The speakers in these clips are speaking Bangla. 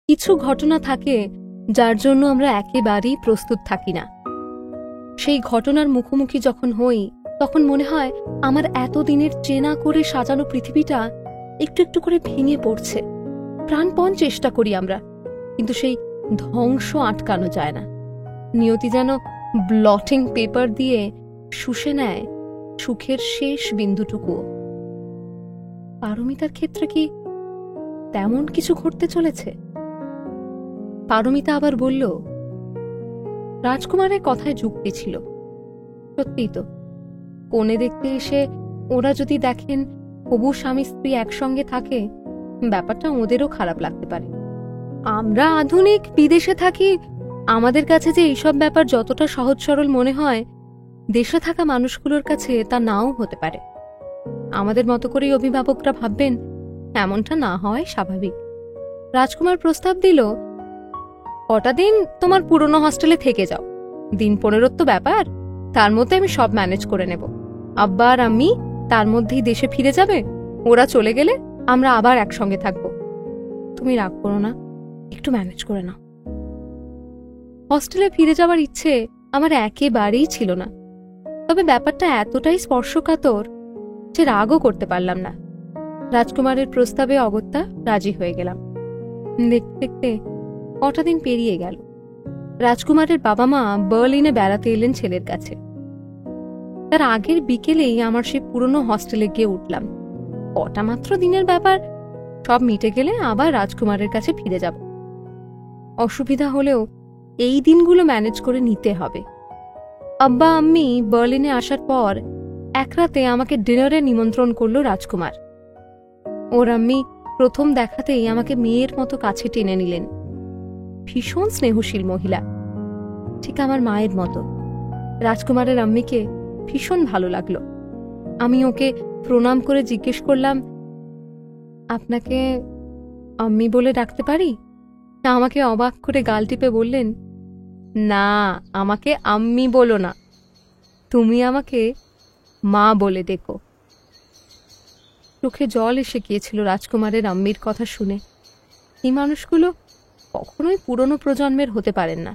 কিছু ঘটনা থাকে যার জন্য আমরা একেবারেই প্রস্তুত থাকি না। সেই ঘটনার মুখোমুখি যখন হই তখন মনে হয় আমার এতদিনের চেনা করে সাজানো পৃথিবীটা একটু একটু করে ভেঙে পড়ছে। প্রাণপণ চেষ্টা করি আমরা, কিন্তু সেই ধ্বংস আটকানো যায় না। নিয়তি যেন ব্লটিং পেপার দিয়ে শুষে নেয় সুখের শেষ বিন্দুটুকুও। পারমিতার ক্ষেত্রে কি তেমন কিছু ঘটতে চলেছে? পারমিতা আবার বলল, রাজকুমারের কথায় যুক্তি ছিল। সত্যিই তো, কনে দেখতে এসে ওরা যদি দেখেন হবু স্বামী স্ত্রী একসঙ্গে থাকে, ব্যাপারটা ওদেরও খারাপ লাগতে পারে। আমরা আধুনিক বিদেশে থাকি, আমাদের কাছে যে এইসব ব্যাপার যতটা সহজ সরল মনে হয়, দেশে থাকা মানুষগুলোর কাছে তা নাও হতে পারে। আমাদের মতো করেই অভিভাবকরা ভাববেন এমনটা না হওয়াই স্বাভাবিক। রাজকুমার প্রস্তাব দিল, কটা দিন তোমার পুরনো হস্টেলে থেকে যাও, দিন 15 তো ব্যাপার, তার মধ্যে আমি সব ম্যানেজ করে নেব। আব্বা আর আম্মি তার মধ্যেই দেশে ফিরে যাবে, ওরা চলে গেলে আমরা আবার একসঙ্গে থাকব। তুমি রাগ করো না, একটু ম্যানেজ করে নাও। হস্টেলে ফিরে যাওয়ার ইচ্ছে আমার একেবারেই ছিল না, তবে ব্যাপারটা এতটাই স্পর্শকাতর যে রাগও করতে পারলাম না। রাজকুমারের প্রস্তাবে অগত্যা রাজি হয়ে গেলাম। দেখতে দেখতে কটা দিন পেরিয়ে গেল। রাজকুমারের বাবা মা বার্লিনে বেড়াতে এলেন ছেলের কাছে। তার আগের বিকেলেই আমার সেই পুরনো হস্টেলে গিয়ে উঠলাম। কটা মাত্র দিনের ব্যাপার, সব মিটে গেলে আবার রাজকুমারের কাছে ফিরে যাব। অসুবিধা হলেও এই দিনগুলো ম্যানেজ করে নিতে হবে। আব্বা আম্মি বার্লিনে আসার পর এক রাতে আমাকে ডিনারে নিমন্ত্রণ করলো রাজকুমার। ওর আম্মি প্রথম দেখাতেই আমাকে মেয়ের মতো কাছে টেনে নিলেন। ভীষণ স্নেহশীল মহিলা, ঠিক আমার মায়ের মতো। রাজকুমারের আম্মিকে ভীষণ ভালো লাগলো। আমি ওকে প্রণাম করে জিজ্ঞেস করলাম, আপনাকে আম্মি বলে ডাকতে পারি? আমাকে অবাক করে গাল টিপে বললেন, না, আমাকে আম্মি বলো না, তুমি আমাকে মা বলে ডেকো। চোখে জল এসে গিয়েছিল রাজকুমারের আম্মির কথা শুনে। এই মানুষগুলো কখনোই পুরনো প্রজন্মের হতে পারেন না।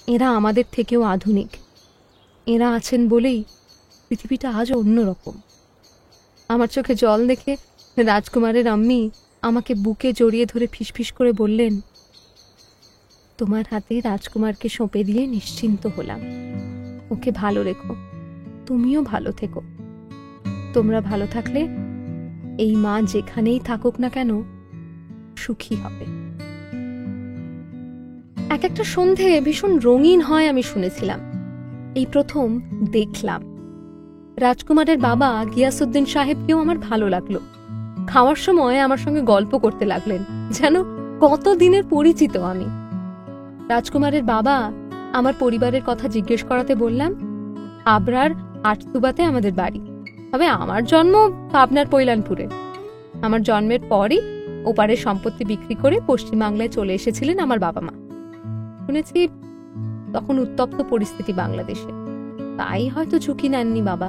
এরা আমাদের থেকেও আধুনিক। এরা আছেন বলেই পৃথিবীটা আজ অন্যরকম। আমার চোখে জল দেখে রাজকুমারের আম্মি আমাকে বুকে জড়িয়ে ধরে ফিসফিস করে বললেন, তোমার হাতে রাজকুমারকে সঁপে দিয়ে নিশ্চিন্ত হলাম। ওকে ভালো রেখো, তুমিও ভালো থেকো। তোমরা ভালো থাকলে এই মা যেখানেই থাকুক না কেন সুখী হবে। এক একটা সন্ধে ভীষণ রঙিন হয় আমি শুনেছিলাম, এই প্রথম দেখলাম। রাজকুমারের বাবা গিয়াসউদ্দিন সাহেবকেও আমার ভালো লাগলো। খাওয়ার সময় আমার সঙ্গে গল্প করতে লাগলেন, যেন কত দিনের পরিচিত আমি। রাজকুমারের বাবা আমার পরিবারের কথা জিজ্ঞেস করাতে বললাম, আবরার আটতুবাতে আমাদের বাড়ি, তবে আমার জন্ম পাবনার পৈলানপুরে। আমার জন্মের পরই ওপারের সম্পত্তি বিক্রি করে পশ্চিমবাংলায় চলে এসেছিলেন আমার বাবা মা। শুনেছি তখন উত্তপ্ত পরিস্থিতি বাংলাদেশে, তাই হয়তো ঝুঁকি নেননি বাবা।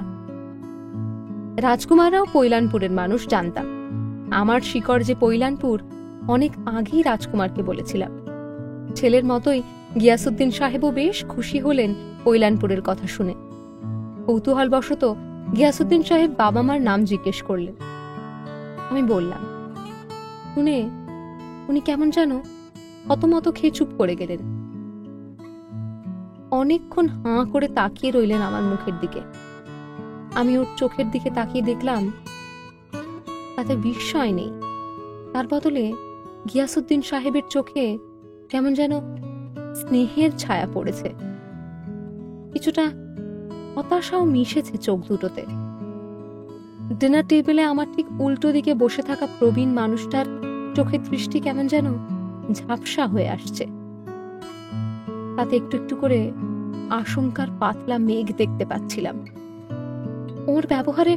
রাজকুমাররাও পৈলানপুরের মানুষ জানতাম। আমার শিকড় যে পৈলানপুর অনেক আগেই রাজকুমারকে বলেছিলাম। ছেলের মতোই গিয়াসউদ্দিন সাহেবও বেশ খুশি হলেন পৈলানপুরের কথা শুনে। কৌতূহলবশত গিয়াসউদ্দিন সাহেব বাবা মার নাম জিজ্ঞেস করলেন। আমি বললাম শুনে উনি কেমন যেন হতমত খেয়ে চুপ করে গেলেন। অনেকক্ষণ হাঁ করে তাকিয়ে রইলেন আমার মুখের দিকে। আমি ওর চোখের দিকে তাকিয়ে দেখলাম তাতে বিস্ময় নেই, তার বদলে গিয়াসউদ্দিন সাহেবের চোখে কেমন যেন স্নেহের ছায়া পড়েছে। কিছুটা হতাশাও মিশেছে চোখ দুটোতে। ডিনার টেবিলে আমার ঠিক উল্টো দিকে বসে থাকা প্রবীণ মানুষটার চোখের দৃষ্টি কেমন যেন ঝাপসা হয়ে আসছে। তাতে একটু একটু করে আশঙ্কার পাতলা মেঘ দেখতে পাচ্ছিলাম। ওর ব্যবহারে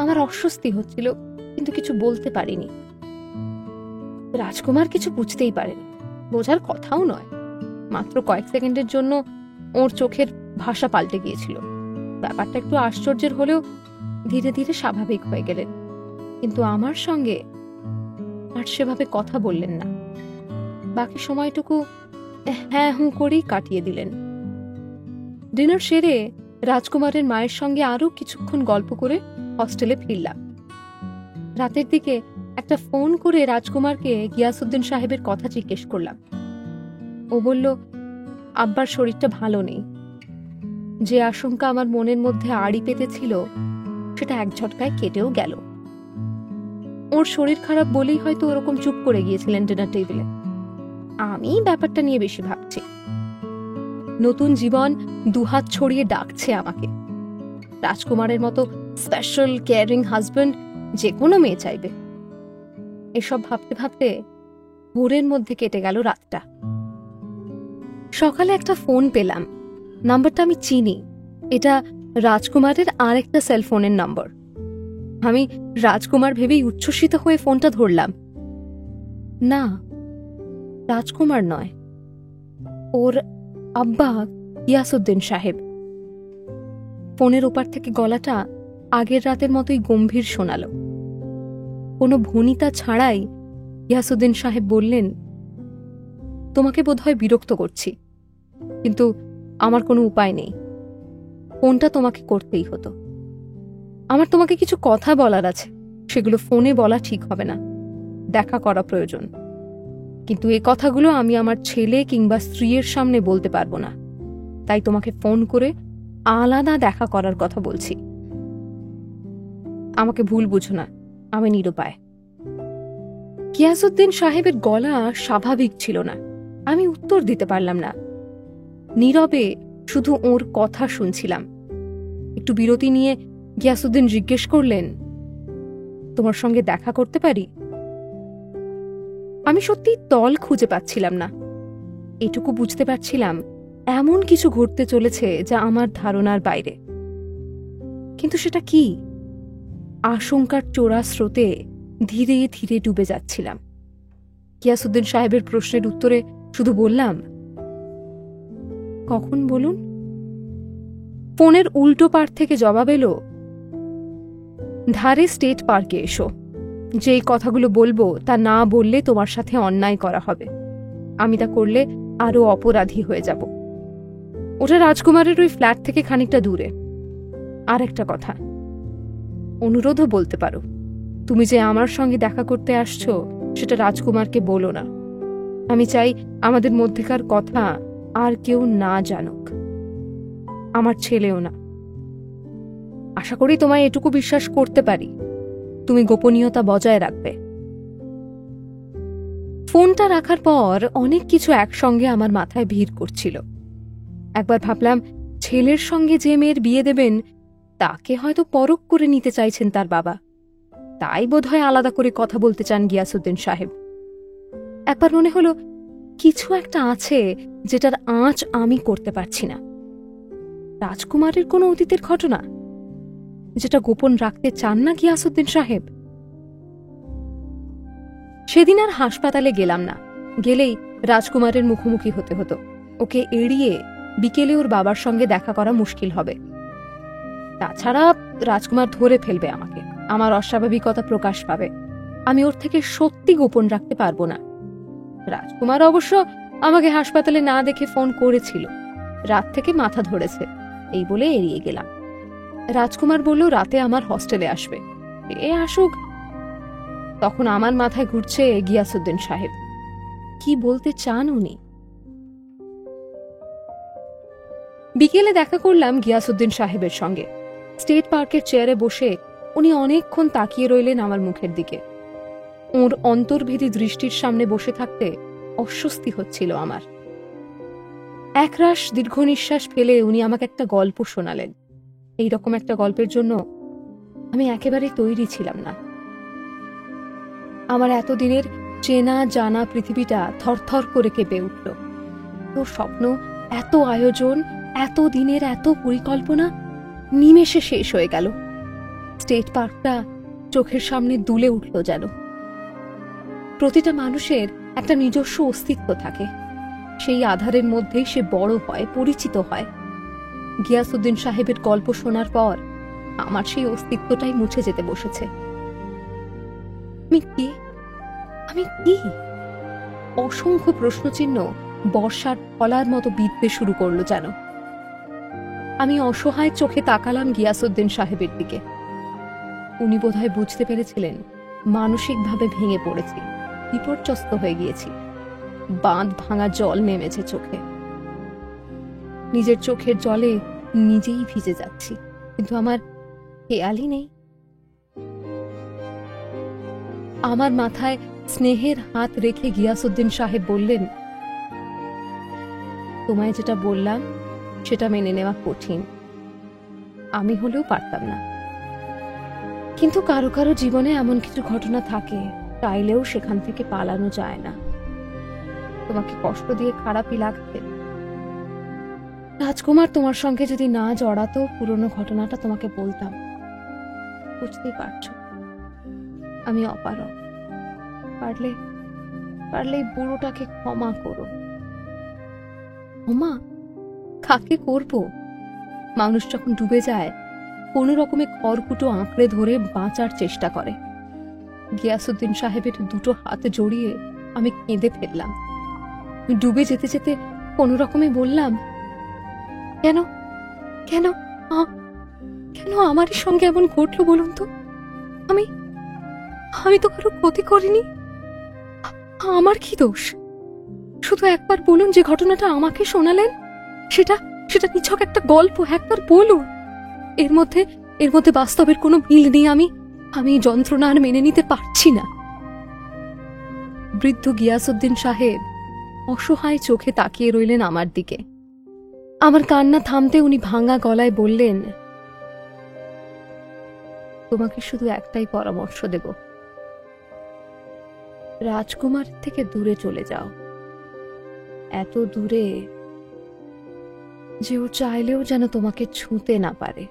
আমার অস্বস্তি হচ্ছিল, কিন্তু কিছু বলতে পারিনি। রাজকুমার কিছু বুঝতেই পারেনি, বোঝার কথাও নয়। মাত্র কয়েক সেকেন্ডের জন্য ওর চোখের ভাষা পাল্টে গিয়েছিল। ব্যাপারটা একটু আশ্চর্যের হলেও ধীরে ধীরে স্বাভাবিক হয়ে গেলেন, কিন্তু আমার সঙ্গে আর সেভাবে কথা বললেন না। বাকি সময়টুকু হ্যাঁ হুঁ করেই কাটিয়ে দিলেন। ডিনার সেরে রাজকুমারের মায়ের সঙ্গে আরো কিছুক্ষণ গল্প করে হস্টেলে ফিরলাম। রাতের দিকে একটা ফোন করে রাজকুমারকে গিয়াসউদ্দিন সাহেবের কথা জিজ্ঞেস করলাম। ও বলল, আব্বার শরীরটা ভালো নেই। যে আশঙ্কা আমার মনের মধ্যে আড়ি পেতেছিল সেটা এক ঝটকায় কেটেও গেল। ওর শরীর খারাপ বলেই হয়তো ওরকম চুপ করে গিয়েছিলেন ডিনার টেবিলে। আমি ব্যাপারটা নিয়ে বেশি ভাবছি। নতুন জীবন দুহাত ছড়িয়ে ডাকছে আমাকে। রাজকুমারের মতো স্পেশাল কেয়ারিং হাজবেন্ড যে কোনো মেয়ে চাইবে। এসব ভাবতে ভাবতে ভোরের মধ্যে কেটে গেল রাতটা। সকালে একটা ফোন পেলাম। নাম্বারটা আমি চিনি। এটা রাজকুমারের আর একটা সেলফোনের নম্বর। আমি রাজকুমার ভেবেই উচ্ছ্বসিত হয়ে ফোনটা ধরলাম। না, রাজকুমার নয়, ওর আব্বা গিয়াসউদ্দিন সাহেব। ফোনের ওপার থেকে গলাটা আগের রাতের মতোই গম্ভীর শোনালো। কোনো ভনিতা ছাড়াই গিয়াসউদ্দিন সাহেব বললেন, তোমাকে বোধহয় বিরক্ত করছি, কিন্তু আমার কোনো উপায় নেই। ফোনটা তোমাকে করতেই হতো। আমার তোমাকে কিছু কথা বলার আছে, সেগুলো ফোনে বলা ঠিক হবে না। দেখা করা প্রয়োজন, কিন্তু এ কথাগুলো আমি আমার ছেলে কিংবা স্ত্রীর সামনে বলতে পারবো না। তাই তোমাকে ফোন করে আলাদা দেখা করার কথা বলছি। আমাকে ভুল বুঝো না, আমি নিরুপায়। গিয়াসউদ্দিন সাহেবের গলা স্বাভাবিক ছিল না। আমি উত্তর দিতে পারলাম না। নীরবে শুধু ওর কথা শুনছিলাম। একটু বিরতি নিয়ে গিয়াসউদ্দিন জিজ্ঞেস করলেন, তোমার সঙ্গে দেখা করতে পারি? আমি সত্যি তল খুঁজে পাচ্ছিলাম না। এটুকু বুঝতে পারছিলাম এমন কিছু ঘটতে চলেছে যা আমার ধারণার বাইরে। কিন্তু সেটা কি? আশঙ্কার চোরা স্রোতে ধীরে ধীরে ডুবে যাচ্ছিলাম। গিয়াসউদ্দিন সাহেবের প্রশ্নের উত্তরে শুধু বললাম, কখন বলুন? ফোনের উল্টো পার থেকে জবাব এলো, ধারে স্টেট পার্কে এসো। যে কথাগুলো বলবো তা না বললে তোমার সাথে অন্যায় করা হবে। আমি তা করলে আরো অপরাধী হয়ে যাব। ওটা রাজকুমারের ওই ফ্ল্যাট থেকে খানিকটা দূরে। আর একটা কথা, অনুরোধও বলতে পারো। তুমি যে আমার সঙ্গে দেখা করতে আসছো সেটা রাজকুমারকে বলো না। আমি চাই আমাদের মধ্যেকার কথা আর কেউ না জানুক, আমার ছেলেও না। আশা করি তোমায় এটুকু বিশ্বাস করতে পারি, তুমি গোপনীয়তা বজায় রাখবে। ফোনটা রাখার পর অনেক কিছু একসঙ্গে আমার মাথায় ভিড় করছিল। একবার ভাবলাম, ছেলের সঙ্গে যে মেয়ের বিয়ে দেবেন তাকে হয়তো পরখ করে নিতে চাইছেন তার বাবা। তাই বোধহয় আলাদা করে কথা বলতে চান গিয়াসউদ্দিন সাহেব। একবার মনে হলো কিছু একটা আছে যেটার আঁচ আমি করতে পারছি না। রাজকুমারের কোনো অতীতের ঘটনা যেটা গোপন রাখতে চান না গিয়াসউদ্দিন সাহেব। সেদিন আর হাসপাতালে গেলাম না। গেলেই রাজকুমারের মুখোমুখি হতে হতো। ওকে এড়িয়ে বিকেলে ওর বাবার সঙ্গে দেখা করা মুশকিল হবে। তাছাড়া রাজকুমার ধরে ফেলবে আমাকে, আমার অস্বাভাবিকতা প্রকাশ পাবে। আমি ওর থেকে সত্যি গোপন রাখতে পারবো না। রাজকুমার অবশ্য আমাকে হাসপাতালে না দেখে ফোন করেছিল, রাত থেকে মাথা ধরেছে, এই বলে এড়িয়ে গেলাম। রাজকুমার বলল রাতে আমার হস্টেলে আসবে। এ আসুক। তখন আমার মাথায় ঘুরছে গিয়াসউদ্দিন সাহেব কি বলতে চান উনি। বিকেলে দেখা করলাম গিয়াসউদ্দিন সাহেবের সঙ্গে। স্টেট পার্কের চেয়ারে বসে উনি অনেকক্ষণ তাকিয়ে রইলেন আমার মুখের দিকে। ওর অন্তর্ভেদী দৃষ্টির সামনে বসে থাকতে অস্বস্তি হচ্ছিল আমার। একরাশ দীর্ঘ নিঃশ্বাস ফেলে উনি আমাকে একটা গল্প শোনালেন। এইরকম একটা গল্পের জন্য আমি একেবারে তৈরি ছিলাম না। আমার এতদিনের চেনা জানা পৃথিবীটা থরথর করে কেঁপে উঠল। তো স্বপ্ন, এত আয়োজন, এত দিনের এত পরিকল্পনা নিমেষে শেষ হয়ে গেল। স্টেট পার্কটা চোখের সামনে দুলে উঠল যেন। প্রতিটা মানুষের একটা নিজস্ব অস্তিত্ব থাকে, সেই আধারের মধ্যেই সে বড় হয়, পরিচিত হয়। গিয়াসউদ্দিন সাহেবের গল্প শোনার পর আমার সেই অস্তিত্বটাই মুছে যেতে বসেছে। আমি কি অসংখ্য প্রশ্নচিহ্ন বর্ষার ফলার মতো বিঁধতে শুরু করলো যেন। আমি অসহায় চোখে তাকালাম গিয়াসউদ্দিন সাহেবের দিকে। উনি বোধহয় বুঝতে পেরেছিলেন মানসিকভাবে ভেঙে পড়েছি, বিপর্যস্ত হয়ে গিয়েছি। বাঁধ ভাঙা জল নেমেছে চোখে। নিজের চোখের জলে নিজেই ভিজে যাচ্ছি, কিন্তু আমার খেয়ালই নেই। আমার মাথায় স্নেহের হাত রেখে গিয়াসউদ্দিন সাহেব বললেন, তোমায় যেটা বললাম সেটা মেনে নেওয়া কঠিন, আমি হলেও পারতাম না। কিন্তু কারো কারো জীবনে এমন কিছু ঘটনা থাকে, চাইলেও সেখান থেকে পালানো যায় না। তোমাকে কষ্ট দিয়ে খারাপই লাগছে। রাজকুমার তোমার সঙ্গে যদি না জড়াতো, পুরনো ঘটনাটা তোমাকে বলতাম। বুঝতেই পারছো আমি অপারগ। পারলে পারলে বুড়োটাকে ক্ষমা করো। ক্ষমা কাকে করব? মানুষ যখন ডুবে যায় কোনো রকমে খড়কুটো আঁকড়ে ধরে বাঁচার চেষ্টা করে। গিয়াসউদ্দিন সাহেবের দুটো হাত জড়িয়ে আমি কেঁদে ফেললাম। ডুবে যেতে যেতে কোনো রকমে বললাম, কেন কেন কেন আমারই সঙ্গে এমন ঘটলো বলুন তো? আমি আমি তো কারো ক্ষতি করিনি। আমার কি দোষ? শুধু একবার বলুন যে ঘটনাটা আমাকে শোনালেন সেটা সেটা নিছক একটা গল্প। একবার বলুন। এর মধ্যে বাস্তবের কোনো মিল নেই। আমি যন্ত্রণা আর মেনে নিতে পারছি না। বৃদ্ধ গিয়াসউদ্দিন সাহেব অসহায় চোখে তাকিয়ে রইলেন আমার দিকে। আমার কান্না থামতে উনি ভাঙা গলায় বললেন, তোমাকে শুধু একটাই পরামর্শ দেব, রাজকুমার থেকে দূরে চলে যাও। এত দূরে যে ও চাইলেও যেন তোমাকে ছুঁতে না পারে।